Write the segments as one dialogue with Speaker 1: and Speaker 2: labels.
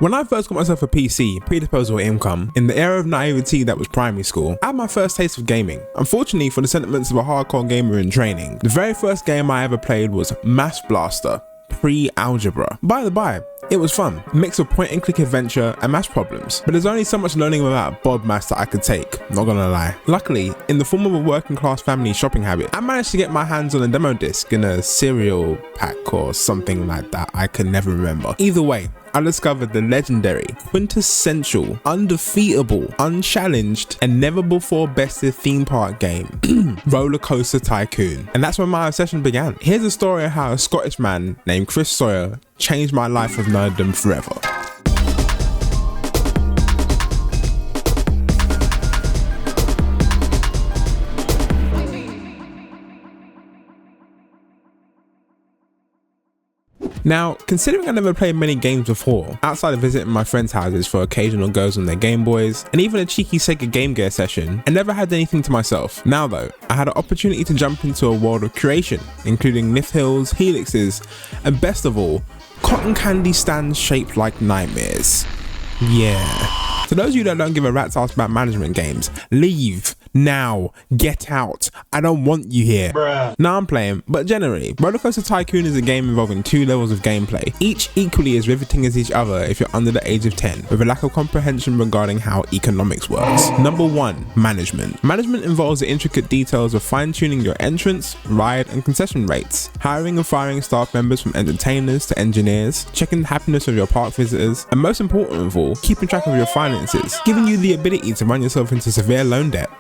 Speaker 1: When I first got myself a PC, pre-disposable income, in the era of naivety that was primary school, I had my first taste of gaming. Unfortunately for the sentiments of a hardcore gamer in training, the very first game I ever played was Mass Blaster, pre-algebra. By the by, it was fun, a mix of point and click adventure and math problems, but there's only so much learning about bod maths that I could take, not gonna lie. Luckily, in the form of a working class family shopping habit, I managed to get my hands on a demo disc in a cereal pack or something like that, I can never remember. Either way, I discovered the legendary, quintessential, undefeatable, unchallenged, and never before bested theme park game, Rollercoaster Tycoon. And that's when my obsession began. Here's a story of how a Scottish man named Chris Sawyer changed my life of nerddom forever. Now, considering I never played many games before, outside of visiting my friends' houses for occasional goes on their Game Boys, and even a cheeky Sega Game Gear session, I never had anything to myself. Now though, I had an opportunity to jump into a world of creation, including lift hills, helixes, and best of all, cotton candy stands shaped like nightmares. Yeah. To those of you that don't give a rat's ass about management games, leave. Now, get out. I don't want you here. Bruh. Nah, I'm playing, but generally, Rollercoaster Tycoon is a game involving two levels of gameplay, each equally as riveting as each other if you're under the age of 10, with a lack of comprehension regarding how economics works. Number 1, management. Management involves the intricate details of fine-tuning your entrance, ride, and concession rates, hiring and firing staff members from entertainers to engineers, checking the happiness of your park visitors, and most important of all, keeping track of your finances, giving you the ability to run yourself into severe loan debt.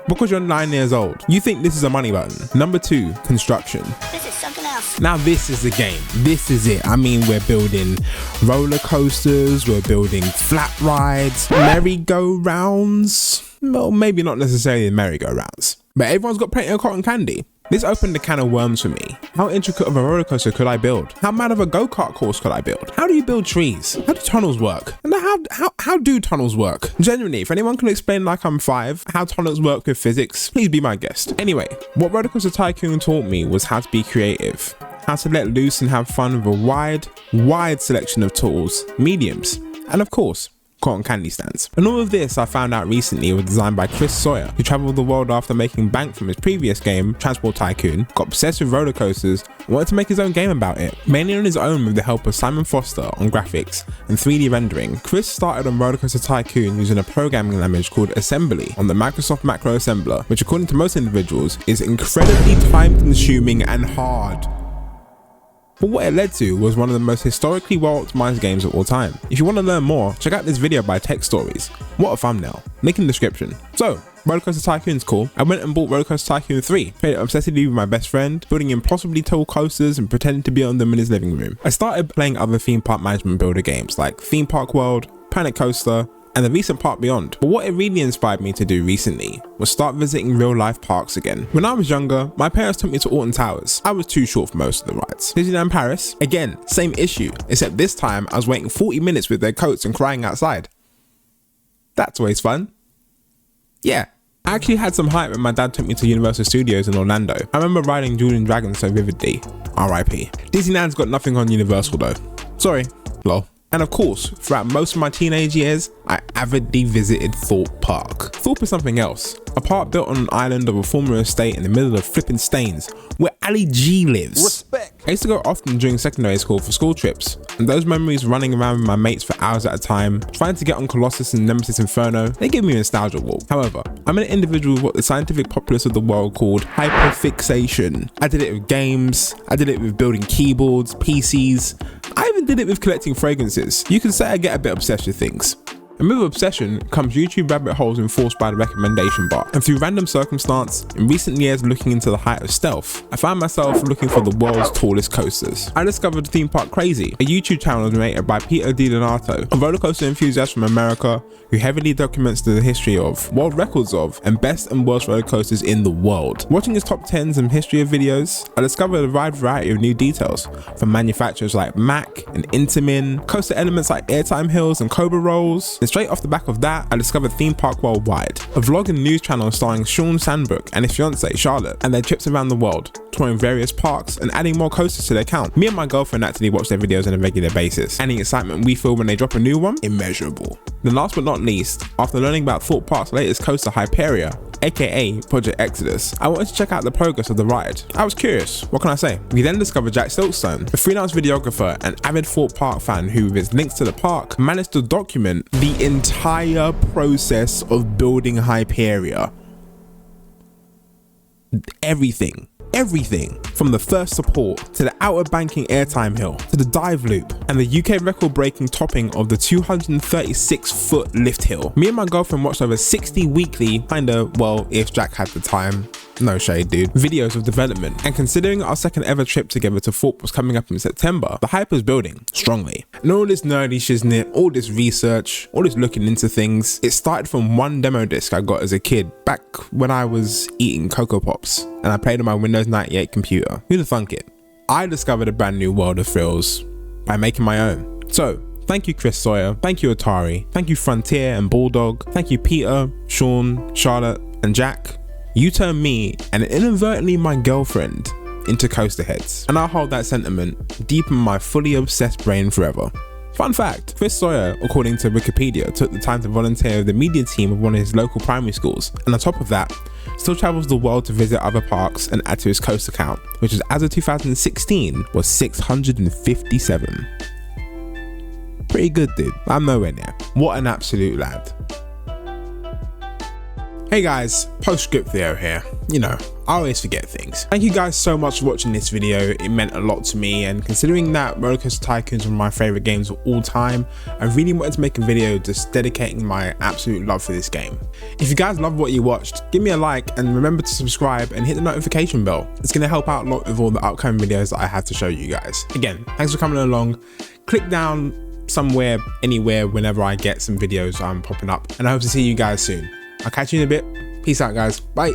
Speaker 1: Because you're 9 years old, you think this is a money button. Number 2, construction. This is something else. Now this is the game. This is it. I mean, we're building roller coasters, we're building flat rides, merry-go-rounds. Well, maybe not necessarily merry-go-rounds, but everyone's got plenty of cotton candy. This opened a can of worms for me. How intricate of a roller coaster could I build? How mad of a go-kart course could I build? How do you build trees? How do tunnels work? And how do tunnels work? Genuinely, if anyone can explain like I'm 5 how tunnels work with physics, please be my guest. Anyway, what Rollercoaster Tycoon taught me was how to be creative, how to let loose and have fun with a wide selection of tools, mediums, and of course, cotton candy stands. And all of this I found out recently was designed by Chris Sawyer, who traveled the world after making bank from his previous game, Transport Tycoon, got obsessed with roller coasters, and wanted to make his own game about it. Mainly on his own with the help of Simon Foster on graphics and 3D rendering, Chris started on Rollercoaster Tycoon using a programming language called Assembly on the Microsoft Macro Assembler, which according to most individuals is incredibly time consuming and hard. But what it led to was one of the most historically well optimized games of all time. If you want to learn more, check out this video by Tech Stories. What a thumbnail. Link in the description. So, Rollercoaster Tycoon's cool. I went and bought Rollercoaster Tycoon 3, played it obsessively with my best friend, building impossibly tall coasters and pretending to be on them in his living room. I started playing other theme park management builder games like Theme Park World, Planet Coaster, and the recent Park Beyond. But what it really inspired me to do recently was start visiting real life parks again. When I was younger, my parents took me to Alton Towers. I was too short for most of the rides. Disneyland Paris, again, same issue, except this time I was waiting 40 minutes with their coats and crying outside. That's always fun. Yeah. I actually had some hype when my dad took me to Universal Studios in Orlando. I remember riding Julian Dragon so vividly. RIP. Disneyland's got nothing on Universal though. Sorry. Lol. And of course, throughout most of my teenage years, I avidly visited Thorpe Park. Thorpe is something else, a park built on an island of a former estate in the middle of flippin' Staines, where Ali G lives. Respect. I used to go often during secondary school for school trips, and those memories running around with my mates for hours at a time, trying to get on Colossus and Nemesis Inferno, they give me a nostalgia walk. However, I'm an individual with what the scientific populace of the world called hyperfixation. I did it with games, I did it with building keyboards, PCs, I even did it with collecting fragrances. You can say I get a bit obsessed with things. And with obsession comes YouTube rabbit holes enforced by the recommendation bar. And through random circumstance, in recent years looking into the height of stealth, I found myself looking for the world's tallest coasters. I discovered Theme Park Crazy, a YouTube channel donated by Peter DiDonato, a roller coaster enthusiast from America who heavily documents the history of, world records of, and best and worst roller coasters in the world. Watching his top 10s and history of videos, I discovered a wide variety of new details, from manufacturers like Mack and Intamin, coaster elements like airtime hills and Cobra rolls, straight off the back of that, I discovered Theme Park Worldwide, a vlog and news channel starring Sean Sandbrook and his fiancée Charlotte, and their trips around the world, touring various parks and adding more coasters to their count. Me and my girlfriend actually watch their videos on a regular basis, and the excitement we feel when they drop a new one, immeasurable. Then last but not least, after learning about Thorpe Park's latest coaster Hyperia, aka Project Exodus, I wanted to check out the progress of the ride. I was curious, what can I say? We then discovered Jack Silkstone, a freelance videographer and avid Thorpe Park fan who, with his links to the park, managed to document the entire process of building Hyperia. Everything from the first support to the outer banking airtime hill to the dive loop and the UK record breaking topping of the 236-foot lift hill. Me and my girlfriend watched over 60 weekly, kinda, well, if Jack had the time, no shade dude, videos of development, and considering our second ever trip together to Thorpe was coming up in September, the hype was building strongly. And all this nerdy shiznit, all this research, all this looking into things, it started from one demo disc I got as a kid back when I was eating Cocoa Pops and I played on my Windows 98 computer. Who'd have thunk it? I discovered a brand new world of thrills by making my own. So thank you Chris Sawyer, thank you Atari, thank you Frontier and Bulldog, thank you Peter, Sean, Charlotte and Jack. You turned me, and inadvertently my girlfriend, into coaster heads, and I'll hold that sentiment deep in my fully obsessed brain forever. Fun fact, Chris Sawyer, according to Wikipedia, took the time to volunteer with the media team of one of his local primary schools, and on top of that, still travels the world to visit other parks and add to his coaster count, which is, as of 2016, was 657. Pretty good dude, I'm nowhere near. What an absolute lad. Hey guys, postscript Theo here. You know, I always forget things. Thank you guys so much for watching this video, it meant a lot to me, and considering that Rollercoaster Tycoon is one of my favourite games of all time, I really wanted to make a video just dedicating my absolute love for this game. If you guys love what you watched, give me a like and remember to subscribe and hit the notification bell. It's going to help out a lot with all the upcoming videos that I have to show you guys. Again, thanks for coming along. Click down somewhere, anywhere, whenever I get some videos popping up, and I hope to see you guys soon. I'll catch you in a bit. Peace out guys. Bye.